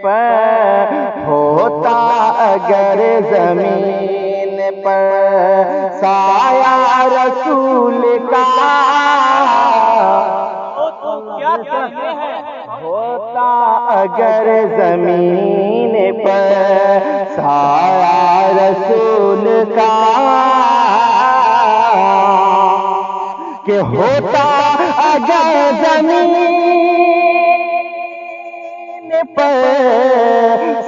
پر ہوتا اگر زمین پر سایہ رسول کا، ہوتا اگر زمین پر سایہ رسول کا، کہ ہوتا اگر زمین پر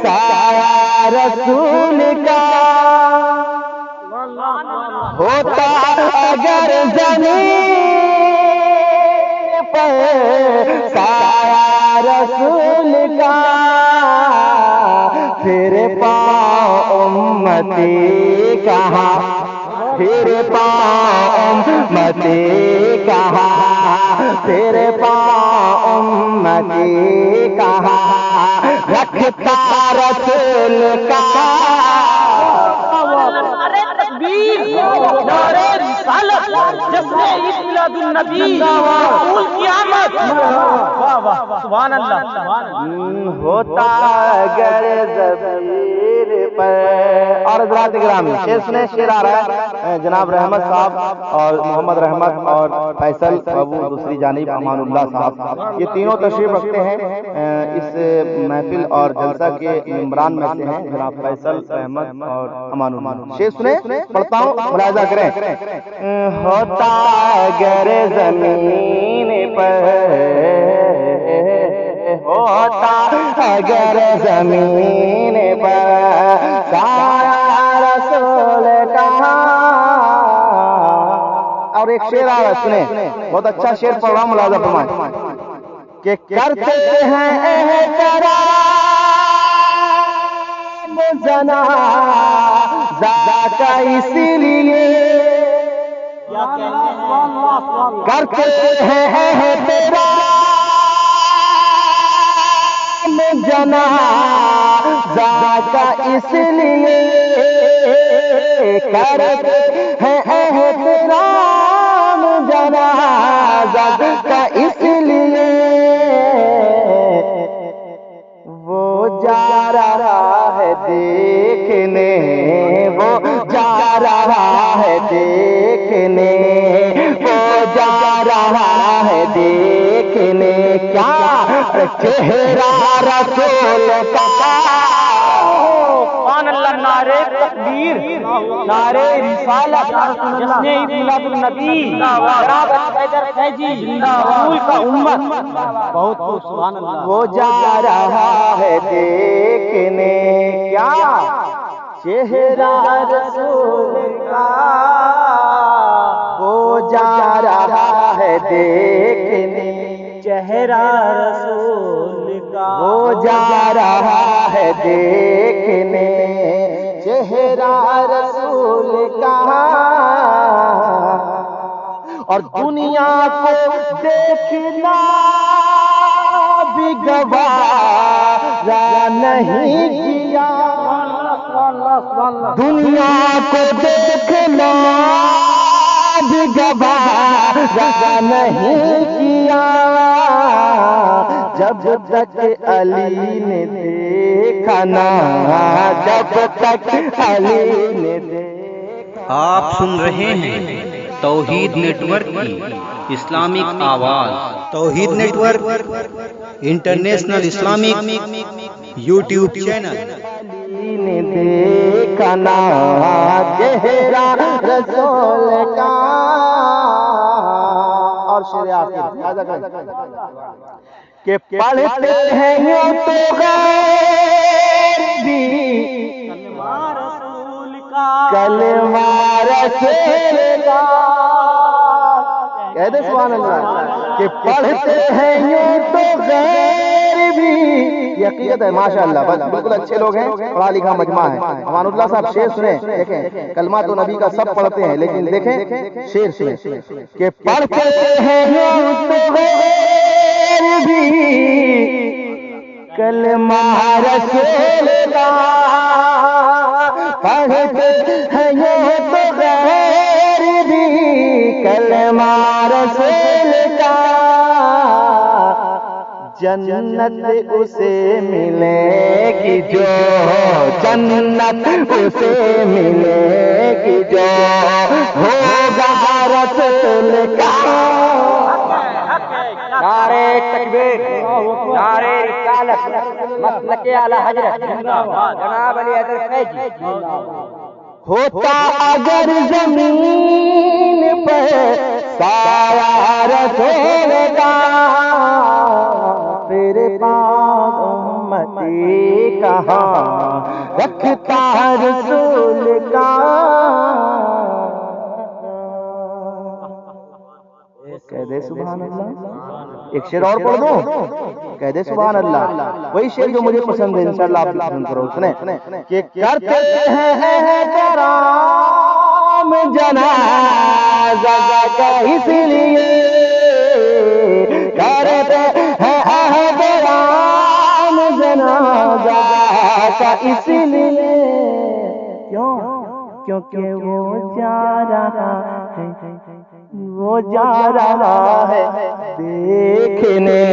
سایہ رسول کا، ہوتا اگر زمین پر سایہ رسول کا، پھر پاؤں امتی کہاں، پھر پاؤں امتی کہاں، پھر پاؤں امتی کہاں، رکھتا رسول کا، نعرہ رسالت، جشن عید میلاد النبی، رسول کی آمد، سبحان اللہ۔ ہوتا اگر زمین پر، اور حضرات گرامی شیر سنے، شیر آ رہا ہے جناب رحمت صاحب اور محمد رحمت اور فیصل ابو دوسری جانب امان اللہ صاحب، یہ تینوں تشریف رکھتے ہیں اس محفل اور جلسہ کے ممبران میں سے ہیں جناب فیصل، احمد اور امان اللہ۔ شیر سنے، پڑھتا ہوں، ملاحظہ کریں۔ ہوتا اگر زمین پر، ہوتا اگر زمین پر سایہ رسول کا، اور ایک شعر آ رہا ہے سنیں، بہت اچھا شعر پڑھ رہا ہوں، ملاحظہ فرمائیں، کہ کرتے ہیں احترام جنازہ کا اسی لیے، کرتے ہیں احترام جنازہ کا اس لیے، کرتے ہیں احترام جنازہ کا اس لیے، وہ جا رہا ہے دیکھنے، وہ جا رہا ہے دیکھنے، وہ جا رہا ہے دیکھنے، کیا چہرہ رسول کا، سبحان اللہ۔ نعرہ تکبیر، نعرہ رسالت، جشن عید میلاد النبی، جناب حیدر فیضی، رسول کا امت، بہت خوب، سبحان اللہ۔ وہ جا رہا ہے دیکھنے، کیا چہرہ رسول کا، وہ جا رہا ہے دیکھنے، چہرہ رسول کا، وہ جا رہا ہے دیکھنے، چہرہ رسول کا، اور دنیا کو دیکھنا بھی گوارا نہیں کیا، دنیا کو دیکھنا بھی گوارا نہیں کیا، جب تک علی نے دیکھا نا، جب تک علی نے دیکھا۔ آپ سن رہے ہیں توحید نیٹ ورک کی اسلامک آواز۔ Tauheed network international Islamic YouTube channel. Ali نے دیکھا نا چہرہ رسول کا، اور شعر آخر کہ پڑھتے ہیں یوں تو غیر بھی کلمہ رسول کا، کہہ دے سبحان اللہ، کہ پڑھتے ہیں یوں تو غیر بھی، یہ عقیدت ہے ماشاءاللہ، بالکل اچھے لوگ ہیں، پڑھا لکھا مجمع ہے۔ امان اللہ صاحب شعر سنیں، دیکھیں کلمہ تو نبی کا سب پڑھتے ہیں، لیکن دیکھیں شعر سنیں، کہ پڑھتے ہیں یوں تو غیر بھی کلمہ رسول کا، پڑھتے ہیں یوں تو غیر بھی کلمہ رسول کا، جنت اسے ملے گی جو، جنت اسے ملے گی جو ہوگا رسول کا۔ نعرے تکبیر، نعرے رسالت، مسلک اعلی حضرت جناب علی حیدر فیضی۔ ہوتا اگر زمین پر سایہ رسول کا، پھر پاک امتی کہاں رکھتا رسول کا۔ کہہ دے سبحان اللہ، ایک شعر اور پڑھ دوں، کہہ دے سبحان اللہ، وہی شعر جو مجھے پسند ہے، انشاءاللہ آپ بھی پسند کرو۔ سنیں کہ کرتے ہیں کرام جنازہ کا اس لیے، کرتے ہیں کرام جنازہ کا اس لیے، کیوں؟ کیونکہ وہ جا رہا ہے، وہ جا رہا ہے دیکھنے